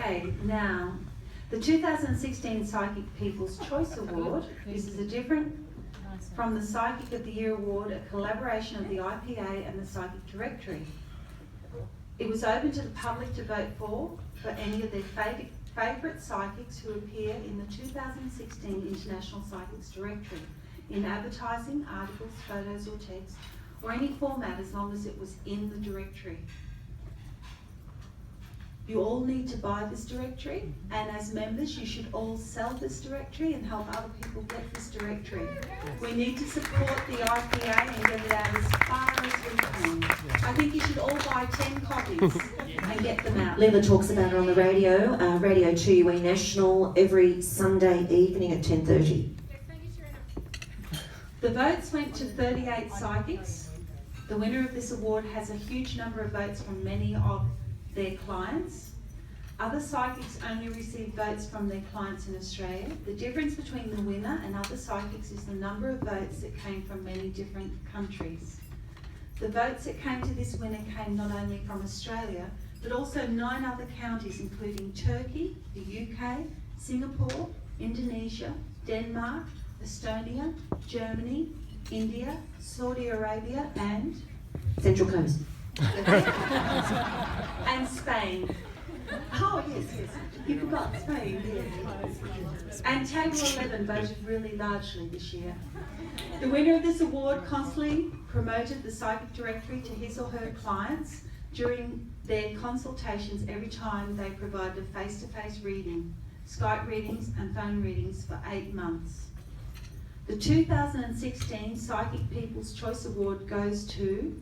Okay, now, the 2016 Psychic People's Choice Award, this is a different from the Psychic of the Year Award, a collaboration of the IPA and the Psychic Directory. It was open to the public to vote for any of their favourite psychics who appear in the 2016 International Psychics Directory, in advertising, articles, photos or text, or any format as long as it was in the directory. You all need to buy this directory, and as members you should all sell this directory and help other people get this directory. We need to support the IPA and get it out as far as we can. I think you should all buy 10 copies and get them out. Linda talks about it on the radio, Radio 2UE National, every Sunday evening at 10:30. The votes went to 38 psychics. The winner of this award has a huge number of votes from many of their clients. Other psychics only receive votes from their clients in Australia. The difference between the winner and other psychics is the number of votes that came from many different countries. The votes that came to this winner came not only from Australia, but also 9 other counties, including Turkey, the UK, Singapore, Indonesia, Denmark, Estonia, Germany, India, Saudi Arabia, and Central Coast. and Spain. Oh, yes. You forgot Spain, yes. And Table 11 voted really largely this year. The winner of this award constantly promoted the Psychic Directory to his or her clients during their consultations every time they provided a face-to-face reading, Skype readings and phone readings for 8 months. The 2016 Psychic People's Choice Award goes to...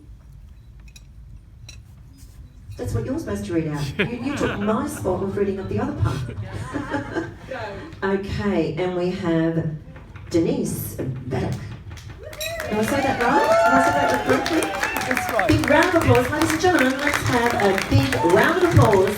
That's what you're supposed to read out. You took my spot of reading up the other part. Okay, and we have Deniz, Batuk. Did I say that right? Did I say that correctly? That's right. Big round of applause, ladies and gentlemen. Let's have a big round of applause